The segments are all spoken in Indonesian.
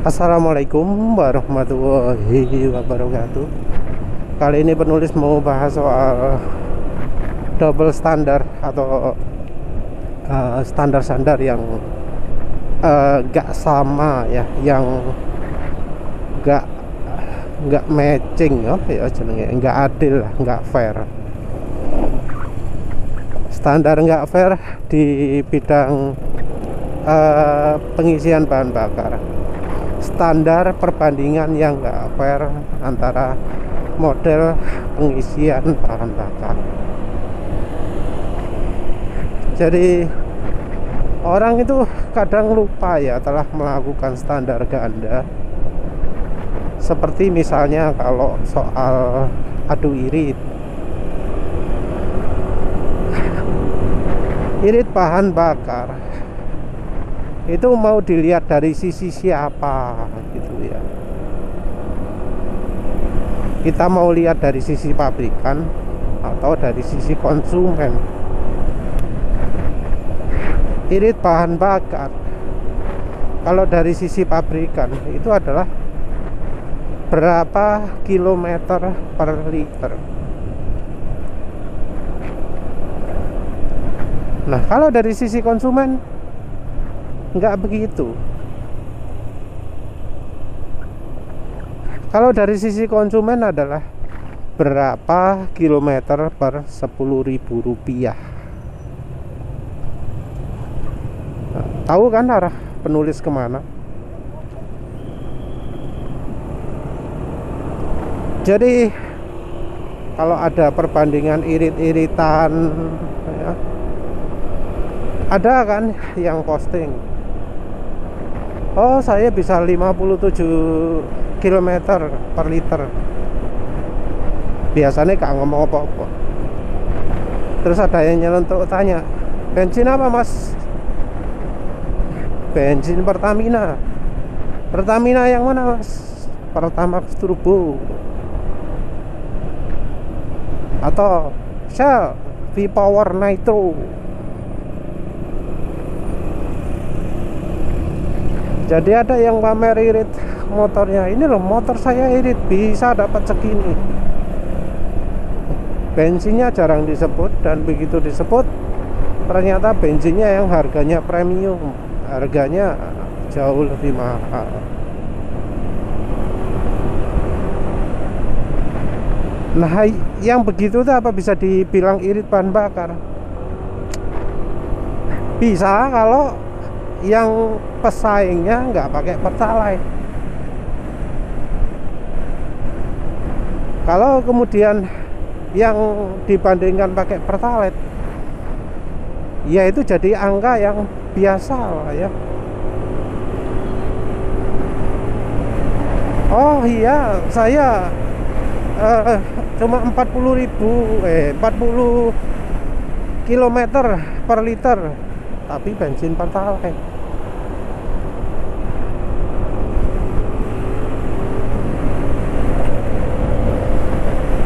Assalamualaikum warahmatullahi wabarakatuh. Kali ini penulis mau bahas soal double standar atau standar-standar yang gak sama ya, yang gak matching ya jenenge, gak adil lah, gak fair. Standar gak fair di bidang pengisian bahan bakar. Standar perbandingan yang gak fair antara model pengisian bahan bakar. Jadi orang itu kadang lupa ya telah melakukan standar ganda. Seperti misalnya kalau soal adu irit bahan bakar itu mau dilihat dari sisi siapa gitu ya. Kita mau lihat dari sisi pabrikan atau dari sisi konsumen. Irit bahan bakar kalau dari sisi pabrikan itu adalah berapa kilometer per liter. Nah, kalau dari sisi konsumen nggak begitu. Kalau dari sisi konsumen adalah berapa kilometer per 10.000 rupiah. Nah, tahu kan arah penulis kemana? Jadi kalau ada perbandingan irit-iritan ya, ada kan yang posting, oh saya bisa 57 km per liter. Biasanya gak ngomong apa-apa. Terus ada yang nyelentuk tanya, bensin apa mas? Bensin Pertamina. Pertamina yang mana mas? Pertamax Turbo atau Shell V-Power Nitro. Jadi ada yang pamer irit motornya, ini loh motor saya irit bisa dapat segini. Bensinnya jarang disebut, dan begitu disebut ternyata bensinnya yang harganya premium, harganya jauh lebih mahal. Nah, yang begitu tuh apa bisa dibilang irit bahan bakar? Bisa kalau yang pesaingnya nggak pakai pertalite. Kalau kemudian yang dibandingkan pakai pertalite, ya itu jadi angka yang biasa lah ya. Oh iya, saya cuma 40 km per liter, tapi bensin pertalite.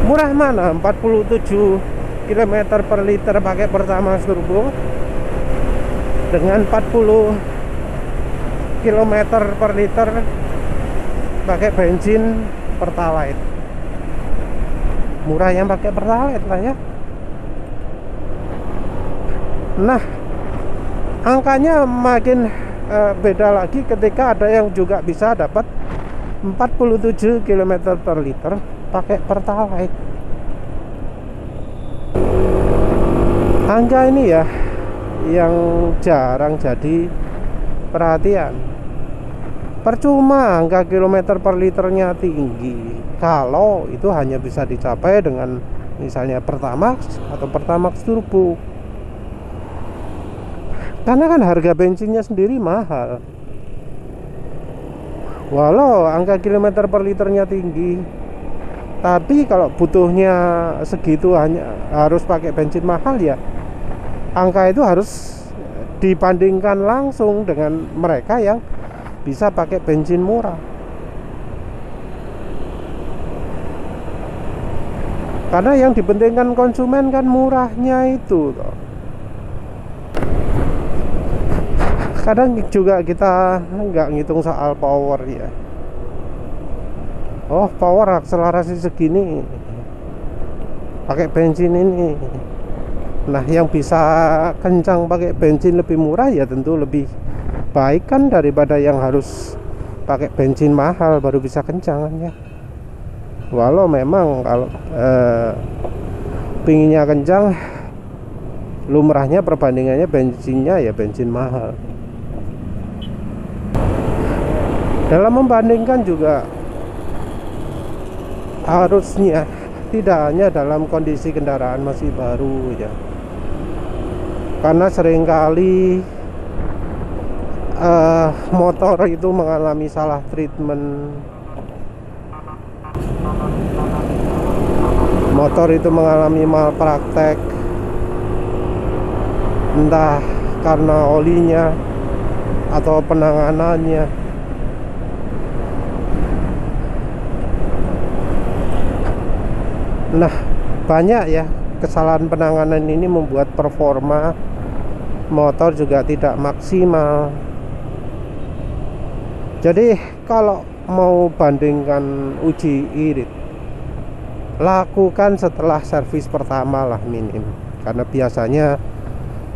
Murah mana 47 km per liter pakai Pertamax Turbo dengan 40 km per liter pakai bensin pertalite? Murah yang pakai pertalite lah ya. Nah, angkanya makin beda lagi ketika ada yang juga bisa dapat 47 km per liter pakai pertalite. Angka ini ya yang jarang jadi perhatian. Percuma angka kilometer per liternya tinggi kalau itu hanya bisa dicapai dengan misalnya Pertamax atau Pertamax Turbo. Karena kan harga bensinnya sendiri mahal. Walau angka kilometer per liternya tinggi, tapi kalau butuhnya segitu hanya harus pakai bensin mahal ya, angka itu harus dibandingkan langsung dengan mereka yang bisa pakai bensin murah. Karena yang dipentingkan konsumen kan murahnya itu toh. kadang juga kita nggak ngitung soal power ya. Oh, power akselerasi segini pakai bensin ini. Nah, yang bisa kencang pakai bensin lebih murah ya tentu lebih baik kan daripada yang harus pakai bensin mahal baru bisa kencang kan ya. Walau memang kalau pinginnya kencang, lumrahnya perbandingannya bensinnya ya bensin mahal. Dalam membandingkan juga harusnya tidak hanya dalam kondisi kendaraan masih baru ya, karena seringkali motor itu mengalami salah treatment, motor itu mengalami malpraktek, entah karena olinya atau penanganannya. Nah, banyak ya kesalahan penanganan ini membuat performa motor juga tidak maksimal. Jadi kalau mau bandingkan uji irit, lakukan setelah servis pertama lah minim, karena biasanya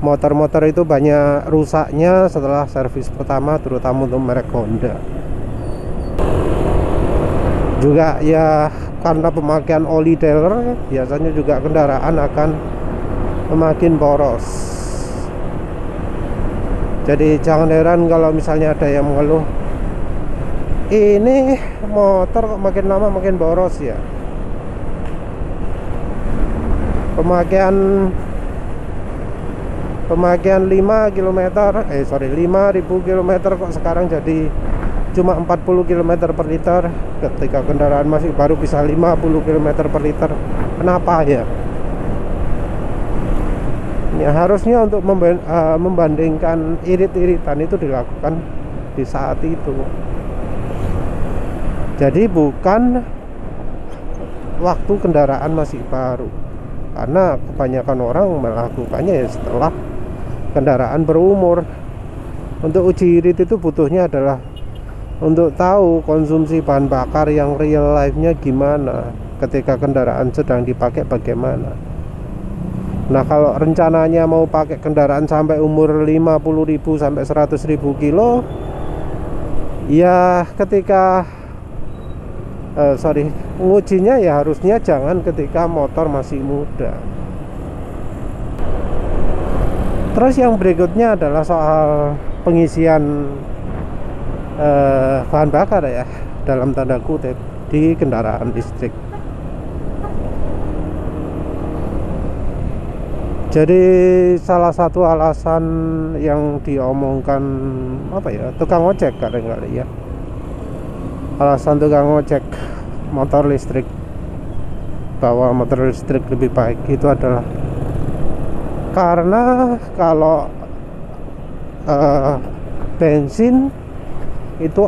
motor-motor itu banyak rusaknya setelah servis pertama, terutama untuk merek Honda. Juga ya karena pemakaian oli dealer, biasanya juga kendaraan akan semakin boros. Jadi jangan heran kalau misalnya ada yang mengeluh, ini motor kok makin lama makin boros ya. Pemakaian 5 km 5.000 km kok sekarang jadi cuma 40 km per liter, ketika kendaraan masih baru bisa 50 km per liter. Kenapa ya? Ya harusnya untuk membandingkan irit-iritan itu dilakukan di saat itu. Jadi bukan waktu kendaraan masih baru, karena kebanyakan orang melakukannya ya setelah kendaraan berumur. Untuk uji irit itu butuhnya adalah untuk tahu konsumsi bahan bakar yang real life-nya gimana, ketika kendaraan sedang dipakai bagaimana. Nah, kalau rencananya mau pakai kendaraan sampai umur 50.000 sampai 100.000 kilo, ya ketika ngujinya ya harusnya jangan ketika motor masih muda. Terus yang berikutnya adalah soal pengisian bahan bakar ya, dalam tanda kutip, di kendaraan listrik. Jadi salah satu alasan yang diomongkan tukang ojek kadang-kadang ya, alasan tukang ojek motor listrik bahwa motor listrik lebih baik itu adalah karena kalau bensin itu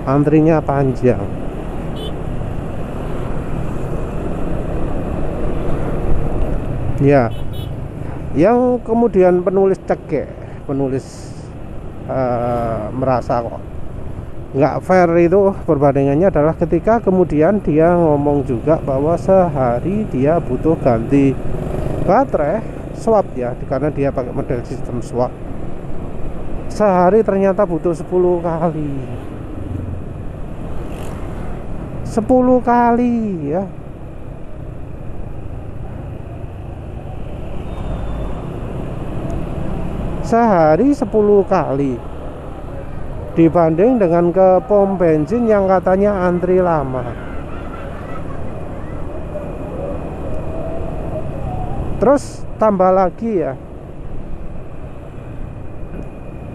antrinya panjang. Ya, yang kemudian penulis merasa kok nggak fair itu perbandingannya adalah ketika kemudian dia ngomong juga bahwa sehari dia butuh ganti baterai swap ya, karena dia pakai model sistem swap. Sehari ternyata butuh 10 kali 10 kali ya. Sehari 10 kali dibanding dengan ke pom bensin yang katanya antri lama. Terus tambah lagi ya,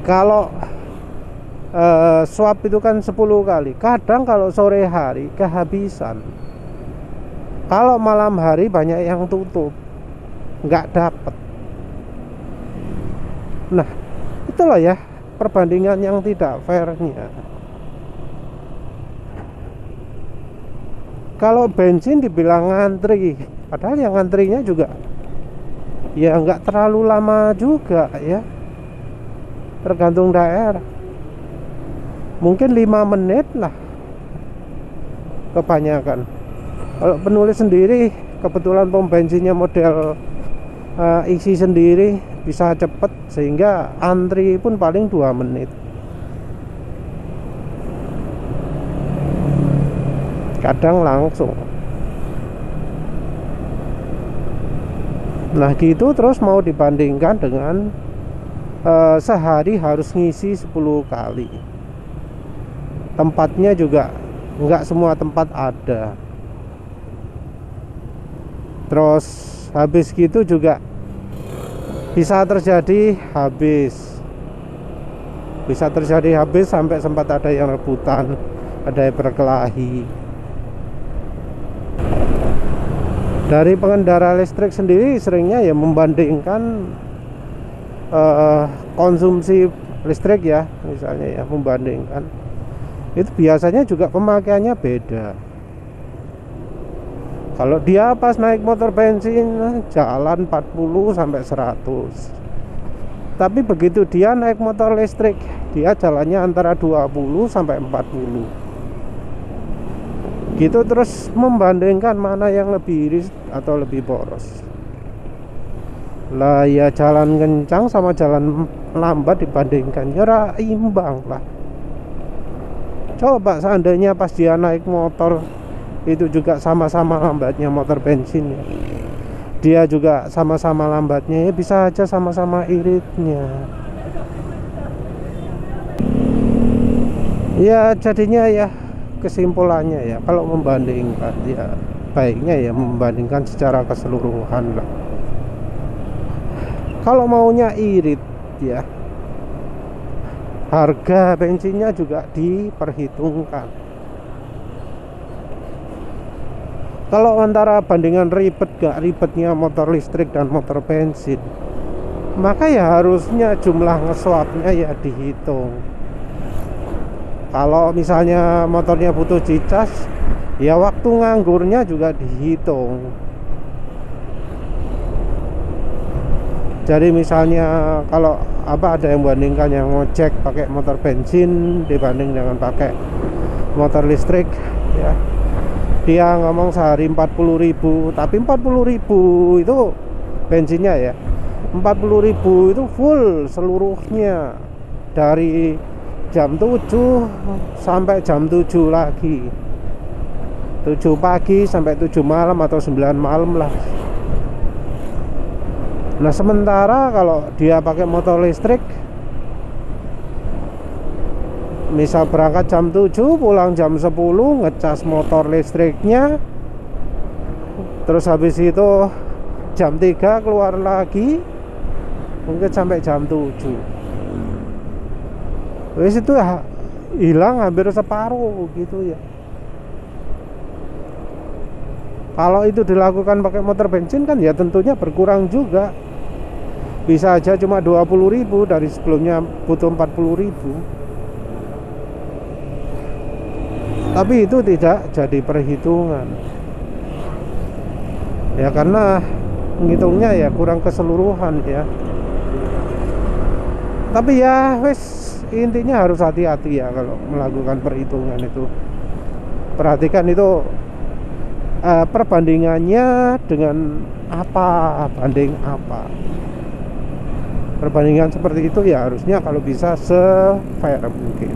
kalau swap itu kan 10 kali. Kadang kalau sore hari kehabisan, kalau malam hari banyak yang tutup, nggak dapet. Nah, itulah ya perbandingan yang tidak fairnya. Kalau bensin dibilang ngantri, padahal yang ngantrinya juga ya nggak terlalu lama juga ya, tergantung daerah, mungkin 5 menit lah kebanyakan. Kalau penulis sendiri kebetulan pom bensinnya model isi sendiri, bisa cepet, sehingga antri pun paling 2 menit. Kadang langsung. Nah gitu, terus mau dibandingkan dengan sehari harus ngisi 10 kali. Tempatnya juga nggak semua tempat ada. Terus habis gitu juga bisa terjadi habis. Bisa terjadi habis sampai sempat ada yang rebutan, ada yang berkelahi. Dari pengendara listrik sendiri seringnya ya membandingkan konsumsi listrik ya, misalnya ya, membandingkan itu biasanya juga pemakaiannya beda. Kalau dia pas naik motor bensin jalan 40 sampai 100, tapi begitu dia naik motor listrik dia jalannya antara 20 sampai 40 gitu, terus membandingkan mana yang lebih iris atau lebih boros. Lah ya jalan kencang sama jalan lambat dibandingkan, ya imbang lah. Coba seandainya pas dia naik motor itu juga sama-sama lambatnya motor bensin ya, dia juga sama-sama lambatnya, ya bisa aja sama-sama iritnya. Ya jadinya ya, kesimpulannya ya, kalau membandingkan ya baiknya ya membandingkan secara keseluruhan lah. Kalau maunya irit ya, harga bensinnya juga diperhitungkan. Kalau antara bandingan ribet gak ribetnya motor listrik dan motor bensin, maka ya harusnya jumlah nge-swapnya ya dihitung. Kalau misalnya motornya butuh dicas, ya waktu nganggurnya juga dihitung. Jadi misalnya kalau ada yang bandingkan yang ngecek pakai motor bensin dibanding dengan pakai motor listrik ya, dia ngomong sehari 40.000, tapi 40.000 itu bensinnya ya, 40.000 itu full seluruhnya dari jam 7 sampai jam 7 lagi, 7 pagi sampai 7 malam atau 9 malam lah. Nah sementara kalau dia pakai motor listrik, misal berangkat jam 7 pulang jam 10, ngecas motor listriknya, terus habis itu jam 3 keluar lagi, mungkin sampai jam 7. Wis itu ya hilang hampir separuh gitu ya. Kalau itu dilakukan pakai motor bensin kan ya tentunya berkurang juga. Bisa aja cuma 20.000 dari sebelumnya butuh 40.000. Tapi itu tidak jadi perhitungan. Ya karena menghitungnya ya kurang keseluruhan ya. Tapi ya wes, intinya harus hati-hati ya kalau melakukan perhitungan itu. Perhatikan itu perbandingannya dengan apa, banding apa. Perbandingan seperti itu ya harusnya kalau bisa se-fair mungkin.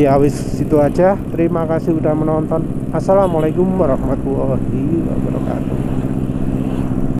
Ya wis itu aja. Terima kasih udah menonton. Assalamualaikum warahmatullahi wabarakatuh.